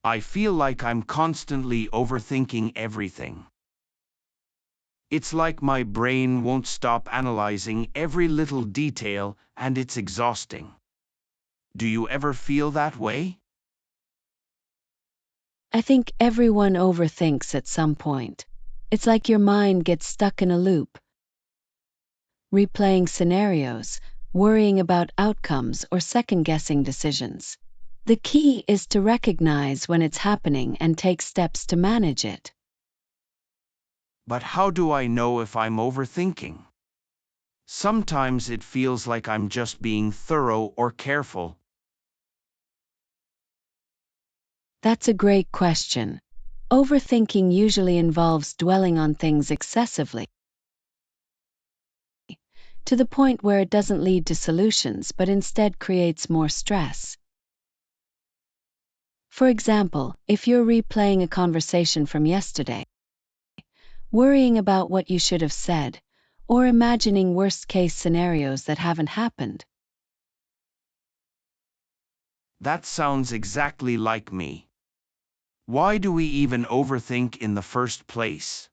I feel like I'm constantly overthinking everything. It's like my brain won't stop analyzing every little detail, and it's exhausting. Do you ever feel that way? I think everyone overthinks at some point. It's like your mind gets stuck in a loop, replaying scenarios, worrying about outcomes, or second-guessing decisions. The key is to recognize when it's happening and take steps to manage it. But how do I know if I'm overthinking? Sometimes it feels like I'm just being thorough or careful. That's a great question. Overthinking usually involves dwelling on things excessively, to the point where it doesn't lead to solutions but instead creates more stress. For example, if you're replaying a conversation from yesterday, worrying about what you should have said, or imagining worst-case scenarios that haven't happened. That sounds exactly like me. Why do we even overthink in the first place?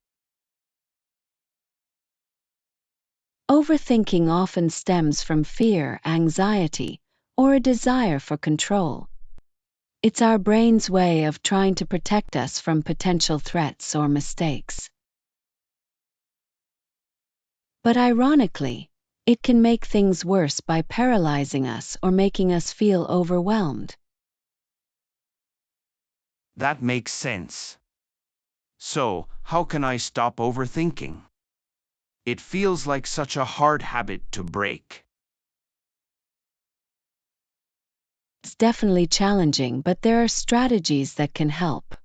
Overthinking often stems from fear, anxiety, or a desire for control. It's our brain's way of trying to protect us from potential threats or mistakes. But ironically, it can make things worse by paralyzing us or making us feel overwhelmed. That makes sense. So, how can I stop overthinking? It feels like such a hard habit to break. It's definitely challenging, but there are strategies that can help.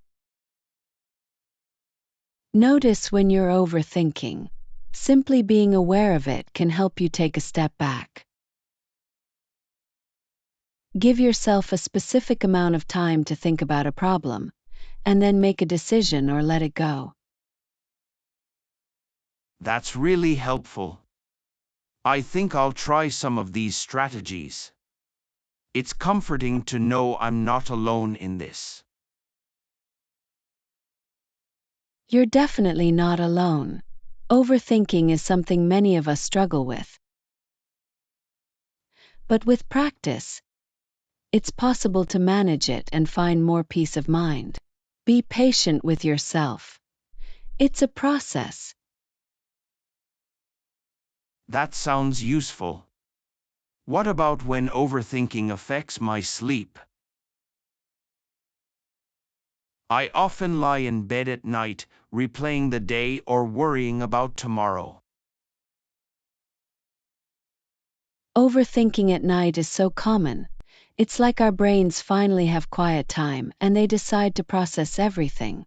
Notice when you're overthinking. Simply being aware of it can help you take a step back. Give yourself a specific amount of time to think about a problem, and then make a decision or let it go. That's really helpful. I think I'll try some of these strategies. It's comforting to know I'm not alone in this. You're definitely not alone. Overthinking is something many of us struggle with. But with practice, it's possible to manage it and find more peace of mind. Be patient with yourself. It's a process. That sounds useful. What about when overthinking affects my sleep? I often lie in bed at night, replaying the day or worrying about tomorrow. Overthinking at night is so common. It's like our brains finally have quiet time and they decide to process everything.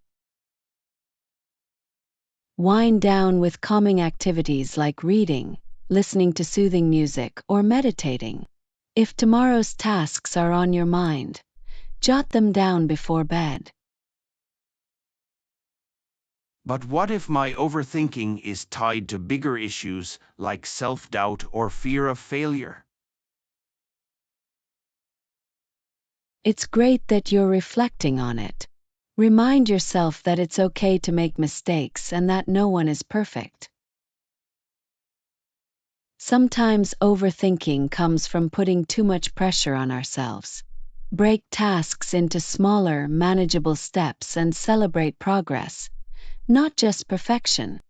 Wind down with calming activities like reading, listening to soothing music, or meditating. If tomorrow's tasks are on your mind, jot them down before bed. But what if my overthinking is tied to bigger issues like self-doubt or fear of failure? It's great that you're reflecting on it. Remind yourself that it's okay to make mistakes and that no one is perfect. Sometimes overthinking comes from putting too much pressure on ourselves. Break tasks into smaller, manageable steps and celebrate progress, not just perfection.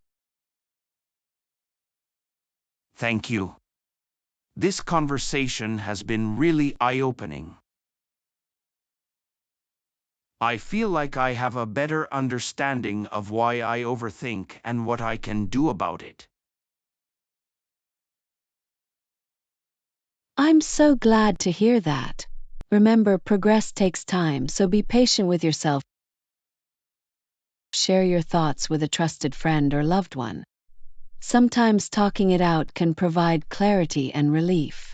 Thank you. This conversation has been really eye-opening. I feel like I have a better understanding of why I overthink and what I can do about it. I'm so glad to hear that. Remember, progress takes time, so be patient with yourself. Share your thoughts with a trusted friend or loved one. Sometimes talking it out can provide clarity and relief.